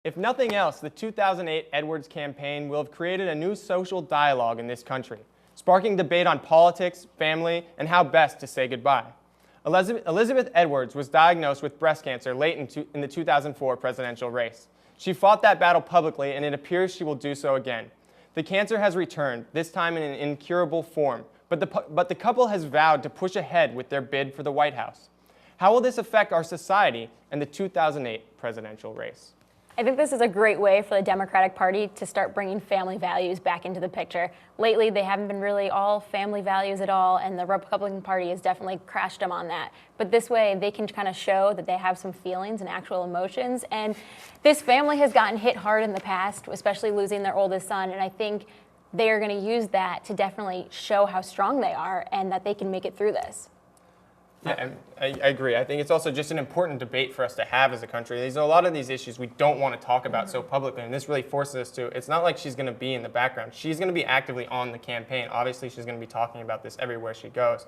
If nothing else, the 2008 Edwards campaign will have created a new social dialogue in this country, sparking debate on politics, family, and how best to say goodbye. Elizabeth Edwards was diagnosed with breast cancer late in the 2004 presidential race. She fought that battle publicly, and it appears she will do so again. The cancer has returned, this time in an incurable form, but the couple has vowed to push ahead with their bid for the White House. How will this affect our society and the 2008 presidential race? I think this is a great way for the Democratic Party to start bringing family values back into the picture. Lately, they haven't been really all family values at all, and the Republican Party has definitely crashed them on that. But this way, they can kind of show that they have some feelings and actual emotions. And this family has gotten hit hard in the past, especially losing their oldest son, and I think they are going to use that to definitely show how strong they are and that they can make it through this. Yeah, I agree. I think it's also just an important debate for us to have as a country. There's a lot of these issues we don't want to talk about so publicly, and this really forces us to. It's not like she's going to be in the background. She's going to be actively on the campaign. Obviously, she's going to be talking about this everywhere she goes.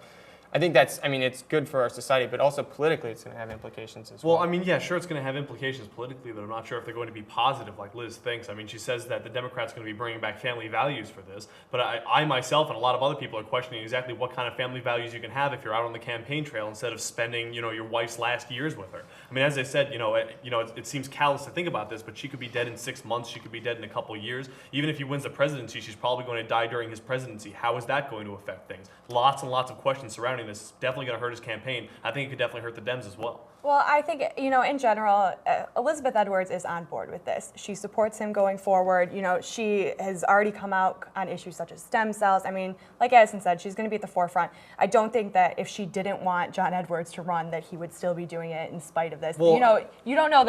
I think it's good for our society, but also politically it's going to have implications as well. Well, I mean, yeah, sure, it's going to have implications politically, but I'm not sure if they're going to be positive like Liz thinks. I mean, she says that the Democrats are going to be bringing back family values for this, but I myself and a lot of other people are questioning exactly what kind of family values you can have if you're out on the campaign trail instead of spending, your wife's last years with her. I mean, as I said, it seems callous to think about this, but she could be dead in 6 months, she could be dead in a couple of years. Even if he wins the presidency, she's probably going to die during his presidency. How is that going to affect things? Lots and lots of questions surrounding this. It's definitely going to hurt his campaign. I think it could definitely hurt the Dems as well. Well, I think, in general, Elizabeth Edwards is on board with this. She supports him going forward. She has already come out on issues such as stem cells. I mean, like Addison said, she's going to be at the forefront. I don't think that if she didn't want John Edwards to run, that he would still be doing it in spite of this. Well, you don't know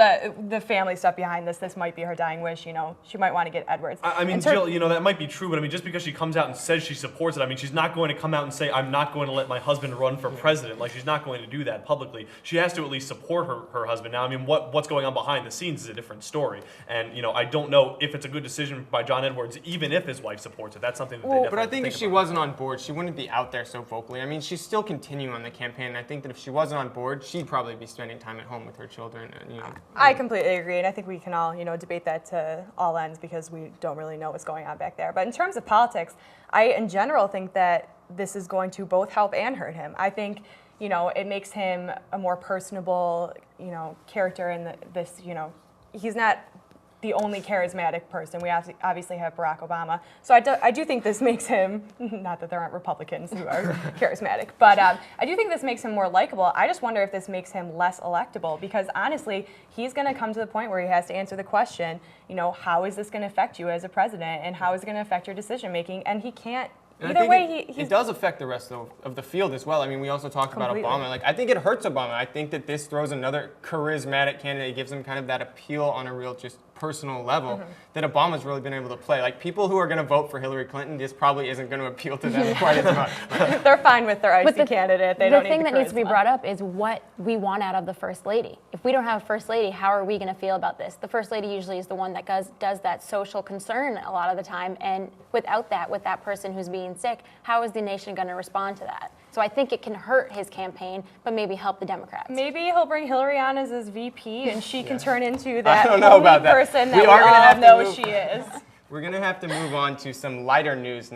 the family stuff behind this. This might be her dying wish. She might want to get Edwards. I mean, Jill, that might be true, but I mean, just because she comes out and says she supports it, I mean, she's not going to come out and say, I'm not going to let my husband run for president. Like, she's not going to do that publicly. She has to at least support her husband. Now, I mean, what's going on behind the scenes is a different story. And, I don't know if it's a good decision by John Edwards, even if his wife supports it. That's something that they definitely but I think if she wasn't on board, she wouldn't be out there so vocally. I mean, she's still continuing on the campaign. And I think that if she wasn't on board, she'd probably be spending time at home with her children. And, I completely agree, and I think we can all, debate that to all ends because we don't really know what's going on back there. But in terms of politics, I, in general, think that this is going to both help and hurt him. I think, it makes him a more personable, character in this, he's not the only charismatic person. We obviously have Barack Obama. So I do think this makes him, not that there aren't Republicans who are charismatic, but I do think this makes him more likable. I just wonder if this makes him less electable because honestly, he's going to come to the point where he has to answer the question, how is this going to affect you as a president and how is it going to affect your decision making? And he can't. Either way, it does affect the rest of the field as well. I mean, we also talked about Obama. I think it hurts Obama. I think that this throws another charismatic candidate, gives him kind of that appeal on a real just personal level that Obama's really been able to play. Like, people who are going to vote for Hillary Clinton, this probably isn't going to appeal to them quite as much. They're fine with their icy candidate. They don't need the thing that needs to be brought up is what we want out of the First Lady. If we don't have a First Lady, how are we going to feel about this? The First Lady usually is the one that does that social concern a lot of the time, and without that, with that person who's being sick, how is the nation going to respond to that? So I think it can hurt his campaign, but maybe help the Democrats. Maybe he'll bring Hillary on as his VP, and she can turn into that person that we all know she is. We're going to have to move on to some lighter news